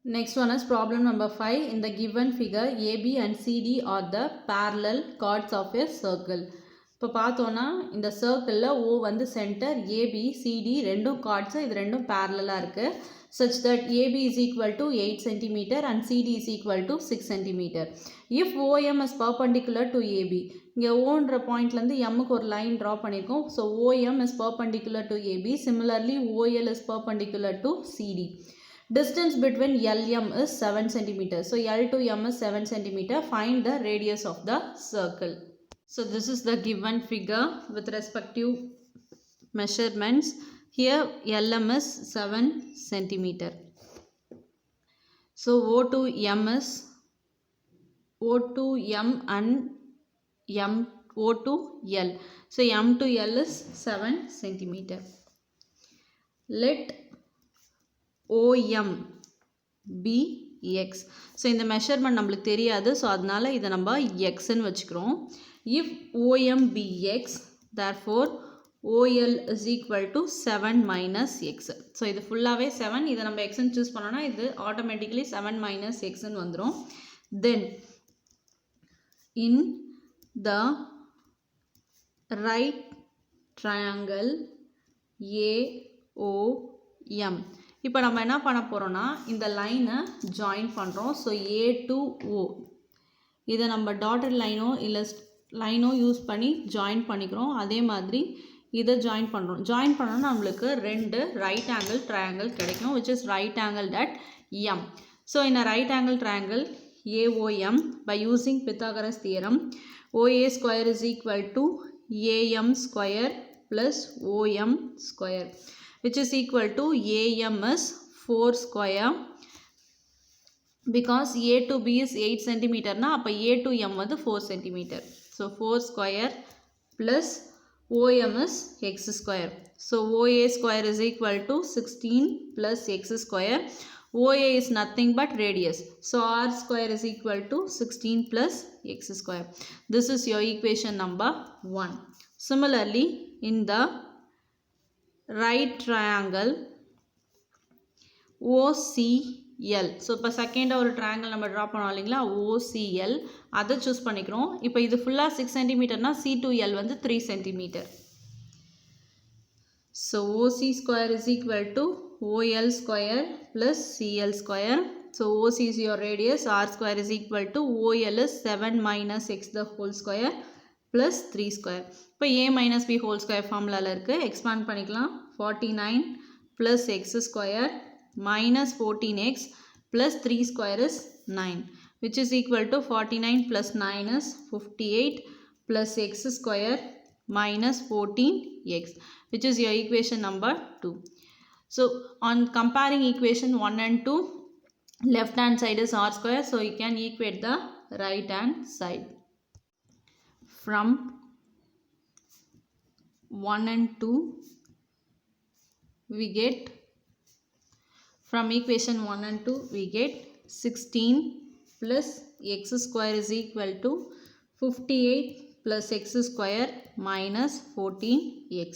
Next one is problem number 5. In the given figure, AB and CD are the parallel chords of a circle. இப்போ பார்த்தோன்னா இந்த சர்க்கிளில் O வந்து centre, AB, CD ரெண்டும் chords, இது ரெண்டும் parallel இருக்குது. Such that AB is equal to 8 cm and CD is equal to 6 cm. If OM is perpendicular to AB, இங்கே Oன்ற பாயிண்ட்லேருந்து Mக்கு ஒரு லைன் ட்ரா பண்ணியிருக்கோம். So OM is perpendicular to AB. Similarly, OL is perpendicular to CD. Distance between LM is 7 cm. So L to M is 7 cm. Find the radius of the circle. So this is the given figure with respective measurements. Here LM is 7 cm. So O to M is O to M and M O to L. So M to L is 7 cm. Let OM be X. So இந்த measurement நம்மளுக்கு தெரியாது. So அதனால இதை நம்ம X ன்னு வச்சுக்கிறோம். If OM be X, therefore OL is equal to 7 minus X. So இது ஃபுல்லாகவே 7. இதை நம்ம X ன்னு choose பண்ணோன்னா இது automatically 7 minus X ன்னு வந்துடும். Then in the right triangle AOM, இப்போ நம்ம என்ன பண்ண போகிறோன்னா இந்த லைனை ஜாயின் பண்ணுறோம். ஸோ A to O இதை நம்ம டாட்டட் லைனோ இல்லை லைனோ யூஸ் பண்ணி ஜாயின் பண்ணிக்கிறோம். அதே மாதிரி இதை ஜாயின் பண்ணுறோம். ஜாயின் பண்ணோன்னா நம்மளுக்கு ரெண்டு ரைட் ஆங்கிள் ட்ரையாங்கிள் கிடைக்கும், which is right angled at M. So in a right angle triangle AOM, by using Pythagoras theorem, OA square is equal to AM square plus OM square, which is equal to AM is 4 square, because A to B is 8 cm na, appa A to M வந்து 4 cm. So 4 square plus OM is X square. So OA square is equal to 16 plus X square. OA is nothing but radius. So R square is equal to 16 plus X square. This is your equation number 1. Similarly, in the right triangle OCL. So இப்போ second ஒரு triangle நம்ம draw பண்ணோம் இல்லைங்களா, OCL அதை choose பண்ணிக்கிறோம். இப்போ இது ஃபுல்லாக 6 சென்டிமீட்டர்னா C to L வந்து 3 centimetre. So OC square is equal to OL square plus CL square. So OC is your radius, R square is equal to OL is 7 minus X the whole square plus 3 square. இப்போ A minus B whole square ஃபார்முலாவில் இருக்குது. Expand பண்ணிக்கலாம். 49 plus X square minus 14X plus 3 square is 9, which is equal to 49 plus 9 is 58 plus X square minus 14X, which is your equation number 2. So on comparing equation 1 and 2, left hand side is R square, so you can equate the right hand side. From 1 and 2 we get, from equation 1 and 2 we get 16 plus X square is equal to 58 plus X square minus 14X.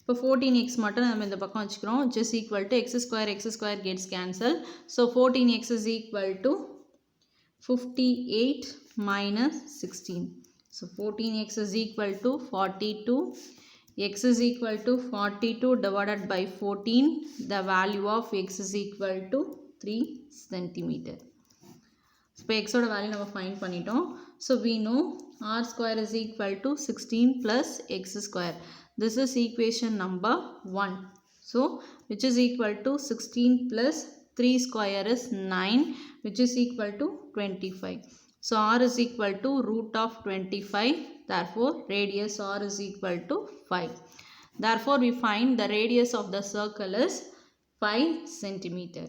இப்போ 14X மட்டும் நம்ம இந்த பக்கம் வச்சுக்கிறோம், which is equal to X square gets cancelled. So 14X is equal to 58 minus 16. So 14X is equal to 42. X is equal to 42 divided by 14. The value of X is equal to 3 centimeter. இப்போ X ஓட value நம்ம find பண்ணிட்டோம். So we know R square is equal to 16 plus X square. This is equation number 1. So which is equal to 16 plus 3 square is 9, which is equal to 25. So R is equal to root of 25. Therefore radius R is equal to 5. Therefore we find the radius of the circle is 5 centimeter.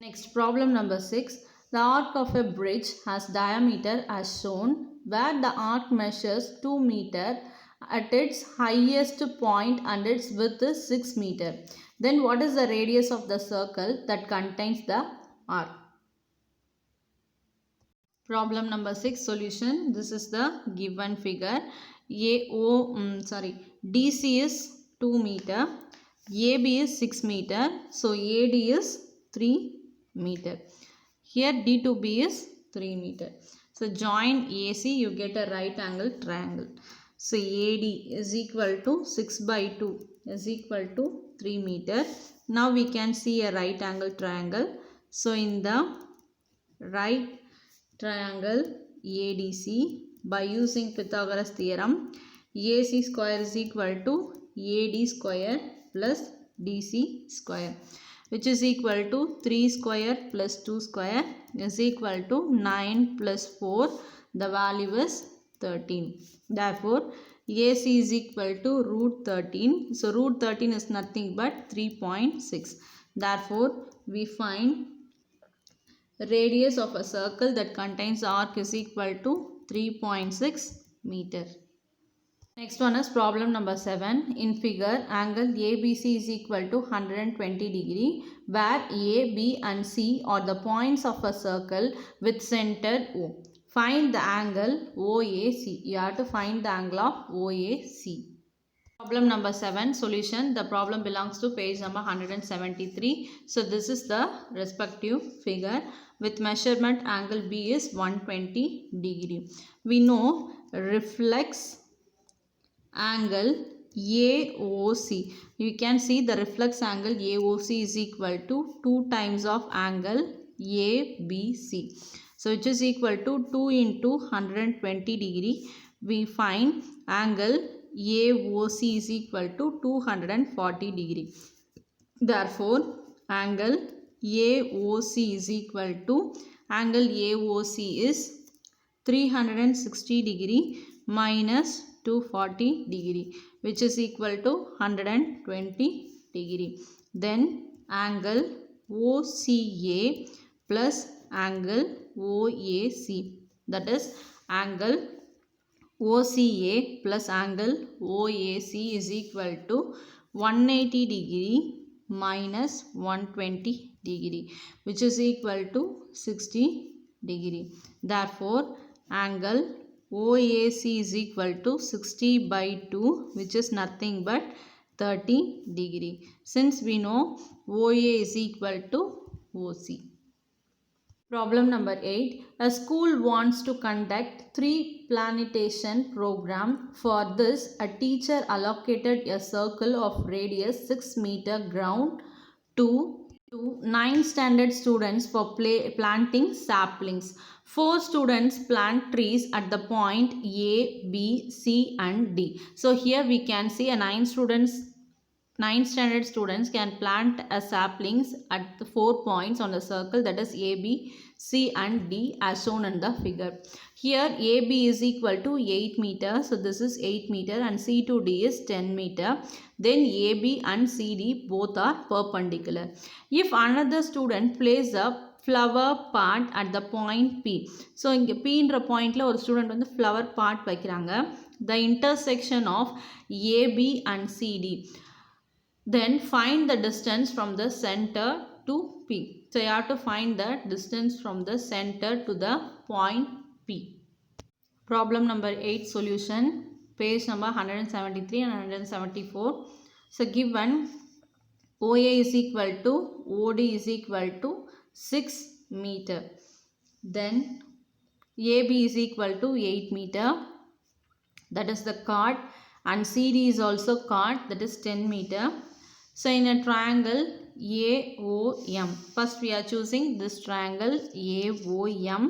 Next, problem number 6. The arc of a bridge has diameter as shown, where the arc measures 2 meter at its highest point and its width is 6 meter. Then what is the radius of the circle that contains the arc? Problem number 6 solution. This is the given figure. DC is 2 meter, AB is 6 meter, so AD is 3 meter. Here D to B is 3 meter. So join AC, you get a right angle triangle. So AD is equal to 6 by 2 is equal to 3 meter. Now we can see a right angle triangle. So in the right triangle ADC, by using Pythagoras theorem, AC square is equal to AD square plus DC square, which is equal to 3 square plus 2 square is equal to 9 plus 4. The value is 13. Therefore, AC is equal to root 13. So, root 13 is nothing but 3.6. Therefore, we find radius of a circle that contains arc is equal to 3.6 meter. Next one is problem number 7. In figure, angle ABC is equal to 120 degree, where A, B and C are the points of a circle with center O. Find the angle OAC. You have to find the angle of OAC. Problem number 7, solution. The problem belongs to page number 173. So this is the respective figure with measurement angle B is 120 degree. We know reflex angle AOC. You can see the reflex angle AOC is equal to 2 times of angle ABC. So which is equal to 2 into 120 degree. We find angle AOC is equal to 240 degree. Therefore, angle AOC is equal to angle AOC is 360 degree minus 240 degree, which is equal to 120 degree. Then angle OCA plus angle OAC, that is angle OCA plus angle OAC is equal to 180 degree minus 120 degree, which is equal to 60 degree. Therefore, angle OAC is equal to 60 by 2, which is nothing but 30 degree. Since we know OA is equal to OC. Problem number 8. A school wants to conduct 3 planetation program. For this, a teacher allocated a circle of radius 6 meter ground to 9 standard students for planting saplings. 4 students plant trees at the point A, B, C and D. So here we can see a 9 standard students can plant a saplings at the 4 points on the circle, that is A, B, C and D as shown in the figure. Here AB is equal to 8 meter. So this is 8 meter and C to D is 10 meter. Then AB and CD both are perpendicular. If another student places a flower part at the point P. So இங்க P என்ற pointல ஒரு student வந்து flower part வைக்கிறாங்க. The intersection of AB and CD. Then find the distance from the center to P. So you have to find the distance from the center to the point P. Problem number 8, solution. Page number 173 and 174. So given OA is equal to OD is equal to 6 meter. Then AB is equal to 8 meter. That is the chord. And CD is also chord, that is 10 meter. So in a triangle AOM, first we are choosing this triangle AOM.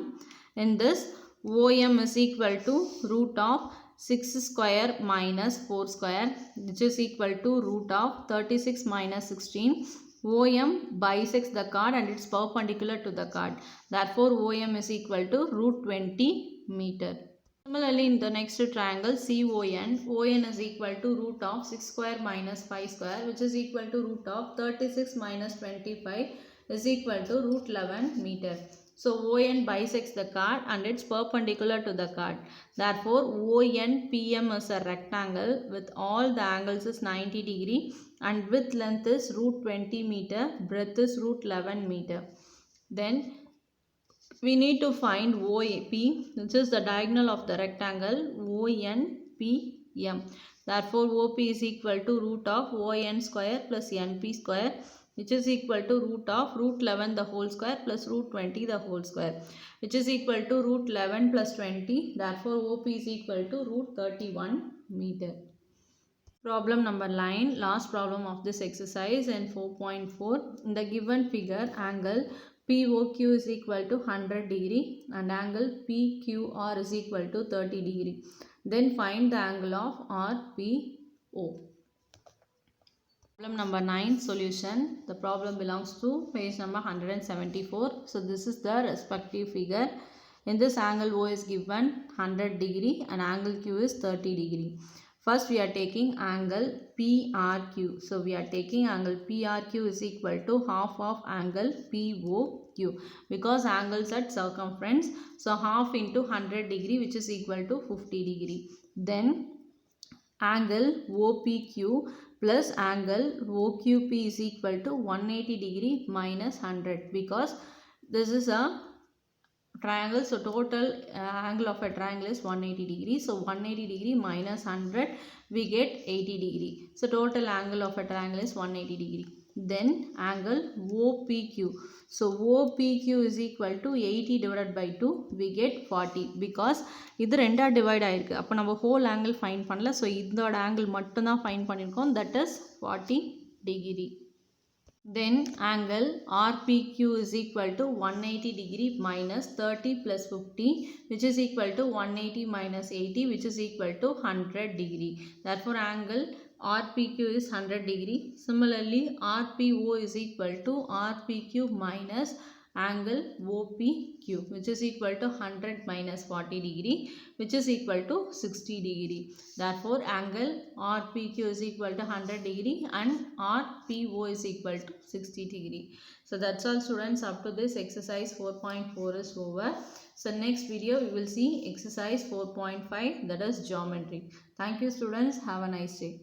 In this, OM is equal to root of 6 square minus 4 square, which is equal to root of 36 minus 16. OM bisects the chord and it's perpendicular to the chord. Therefore, OM is equal to root 20 meter. Similarly, in the next triangle CON, ON is equal to root of 6 square minus 5 square, which is equal to root of 36 minus 25 is equal to root 11 meter. So ON bisects the chord and it's perpendicular to the chord. Therefore, ONPM is a rectangle with all the angles is 90 degree and width length is root 20 meter, breadth is root 11 meter. Then we need to find OAP, which is the diagonal of the rectangle ONPM. Therefore, OP is equal to root of ON square plus NP square. which is equal to root of root 11 the whole square plus root 20 the whole square, which is equal to root 11 plus 20. Therefore, OP is equal to root 31 meter. Problem number 9, last problem of this exercise in 4.4. In the given figure, angle POQ is equal to 100 degree and angle PQR is equal to 30 degree. Then find the angle of RPO. Problem number 9, solution. The problem belongs to page number 174. So this is the respective figure. In this, angle O is given 100 degree and angle Q is 30 degree. First, we are taking angle PRQ. So, we are taking angle PRQ is equal to half of angle POQ because angles at circumference. So, half into 100 degree, which is equal to 50 degree. Then, angle OPQ plus angle OQP is equal to 180 degree minus 100 because this is a triangle. So total angle of a triangle is 180 degree. So 180 degree minus 100, we get 80 degree. So total angle of a triangle is 180 degree. Then angle OPQ. So OPQ is equal to 80 divided by 2, we get 40 because இது ரெண்டா divide ஆயிருக்கு. அப்போ நம்ம whole angle find பண்ணல. So இதோட angle மட்டும் தான் find பண்ணிருக்கோம். That is 40 degree. Then angle RPQ is equal to 180 degree minus 30 plus 50, which is equal to 180 minus 80, which is equal to 100 degree. Therefore, angle RPQ is 100 degree. Similarly, RPO is equal to RPQ minus angle OPQ, which is equal to 100 minus 40 degree, which is equal to 60 degree. Therefore, angle RPQ is equal to 100 degree and RPO is equal to 60 degree. So, that's all students. Up to this, exercise 4.4 is over. So, next video we will see exercise 4.5, that is geometry. Thank you students. Have a nice day.